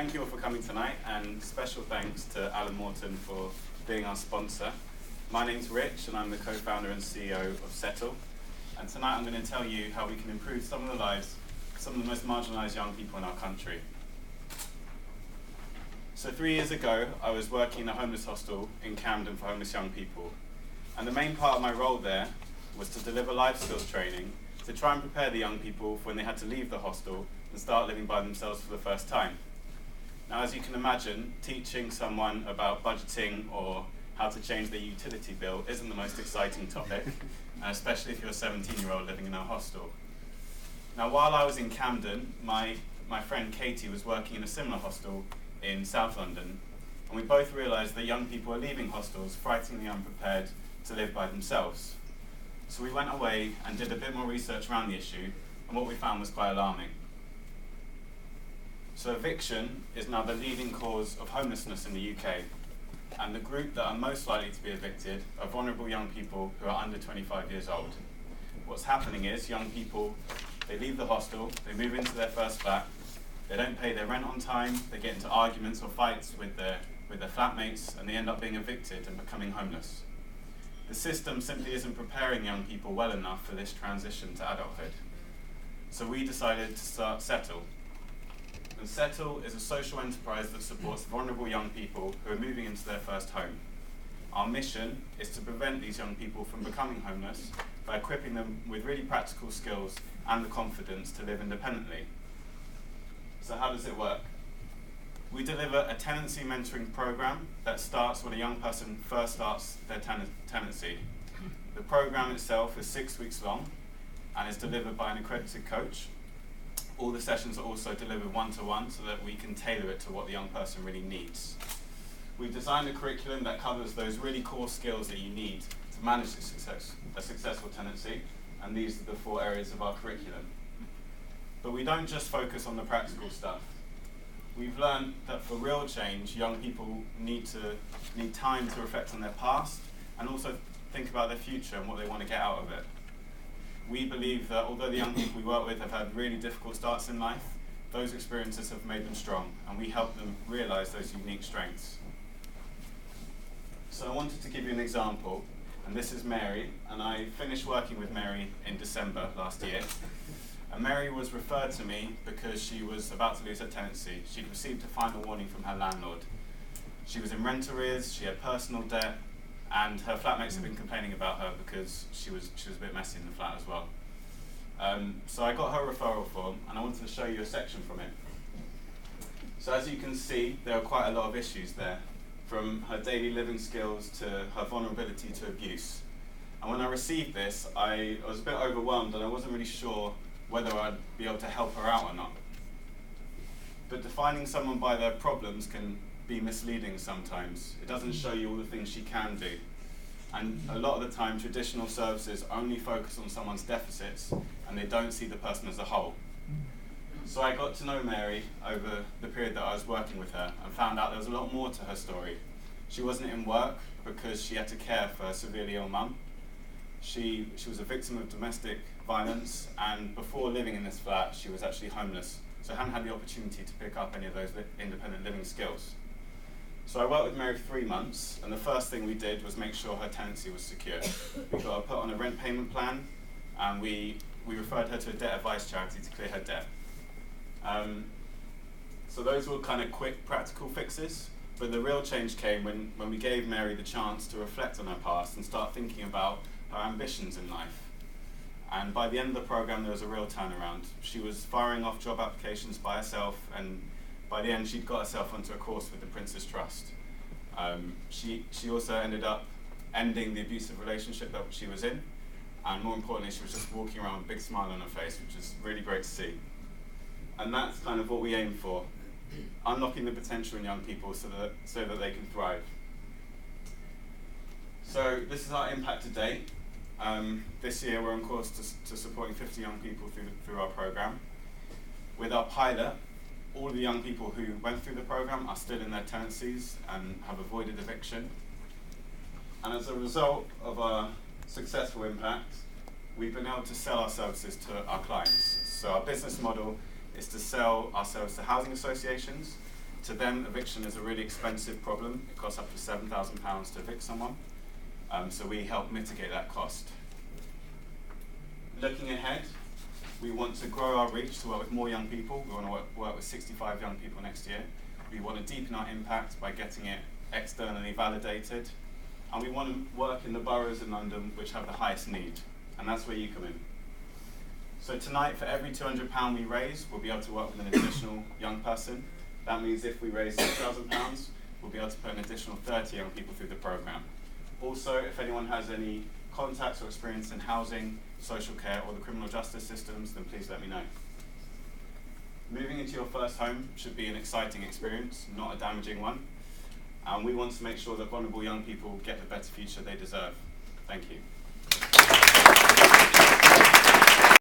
thank you all for coming tonight, and special thanks to Alan Morton for being our sponsor. My name's Rich, and I'm the co-founder and CEO of Settle. And tonight I'm going to tell you how we can improve some of the lives of some of the most marginalised young people in our country. So 3 years ago, I was working in a homeless hostel in Camden for homeless young people. And the main part of my role there was to deliver life skills training to try and prepare the young people for when they had to leave the hostel and start living by themselves for the first time. Now, as you can imagine, teaching someone about budgeting or how to change their utility bill isn't the most exciting topic, especially if you're a 17-year-old living in a hostel. Now, while I was in Camden, my friend Katie was working in a similar hostel in South London, and we both realised that young people are leaving hostels frighteningly unprepared to live by themselves. So we went away and did a bit more research around the issue, and what we found was quite alarming. So eviction is now the leading cause of homelessness in the UK, and the group that are most likely to be evicted are vulnerable young people who are under 25 years old. What's happening is young people, they leave the hostel, they move into their first flat, they don't pay their rent on time, they get into arguments or fights with their flatmates, and they end up being evicted and becoming homeless. The system simply isn't preparing young people well enough for this transition to adulthood. So we decided to start Settle. And Settle is a social enterprise that supports vulnerable young people who are moving into their first home. Our mission is to prevent these young people from becoming homeless by equipping them with really practical skills and the confidence to live independently. So how does it work? We deliver a tenancy mentoring program that starts when a young person first starts their tenancy. The program itself is 6 weeks long and is delivered by an accredited coach. All the sessions are also delivered one-to-one so that we can tailor it to what the young person really needs. We've designed a curriculum that covers those really core skills that you need to manage a successful tenancy, and these are the 4 areas of our curriculum. But we don't just focus on the practical stuff. We've learned that for real change, young people need time to reflect on their past and also think about their future and what they want to get out of it. We believe that although the young people we work with have had really difficult starts in life, those experiences have made them strong, and we help them realise those unique strengths. So I wanted to give you an example, and this is Mary, and I finished working with Mary in December last year. And Mary was referred to me because she was about to lose her tenancy. She'd received a final warning from her landlord. She was in rent arrears, she had personal debt, and her flatmates had been complaining about her because she was a bit messy in the flat as well. So I got her referral form, and I wanted to show you a section from it. So as you can see, there are quite a lot of issues there, from her daily living skills to her vulnerability to abuse. And when I received this, I was a bit overwhelmed, and I wasn't really sure whether I'd be able to help her out or not. But defining someone by their problems can be misleading sometimes. It doesn't show you all the things she can do. And a lot of the time, traditional services only focus on someone's deficits, and they don't see the person as a whole. So I got to know Mary over the period that I was working with her and found out there was a lot more to her story. She wasn't in work because she had to care for a severely ill mum. She was a victim of domestic violence, and before living in this flat, she was actually homeless, so hadn't had the opportunity to pick up any of those independent living skills. So I worked with Mary for 3 months, and the first thing we did was make sure her tenancy was secure. We got her put on a rent payment plan, and we referred her to a debt advice charity to clear her debt. So those were kind of quick, practical fixes, but the real change came when we gave Mary the chance to reflect on her past and start thinking about her ambitions in life. And by the end of the program, there was a real turnaround. She was firing off job applications by herself, and by the end, she'd got herself onto a course with the Prince's Trust. She also ended up ending the abusive relationship that she was in, and more importantly, she was just walking around with a big smile on her face, which is really great to see. And that's kind of what we aim for, unlocking the potential in young people so that they can thrive. So this is our impact to date. This year we're on course to supporting 50 young people through our program. With our pilot, all of the young people who went through the program are still in their tenancies and have avoided eviction. And as a result of our successful impact, we've been able to sell our services to our clients. So our business model is to sell our service to housing associations, To them, eviction is a really expensive problem. It costs up to £7,000 to evict someone. So we help mitigate that cost. Looking ahead, we want to grow our reach to work with more young people. We want to work with 65 young people next year. We want to deepen our impact by getting it externally validated. And we want to work in the boroughs in London which have the highest need. And that's where you come in. So tonight, for every £200 we raise, we'll be able to work with an additional young person. That means if we raise £6,000, we'll be able to put an additional 30 young people through the programme. Also, if anyone has any contacts or experience in housing, social care, or the criminal justice systems, then please let me know. Moving into your first home should be an exciting experience, not a damaging one. And we want to make sure that vulnerable young people get the better future they deserve. Thank you.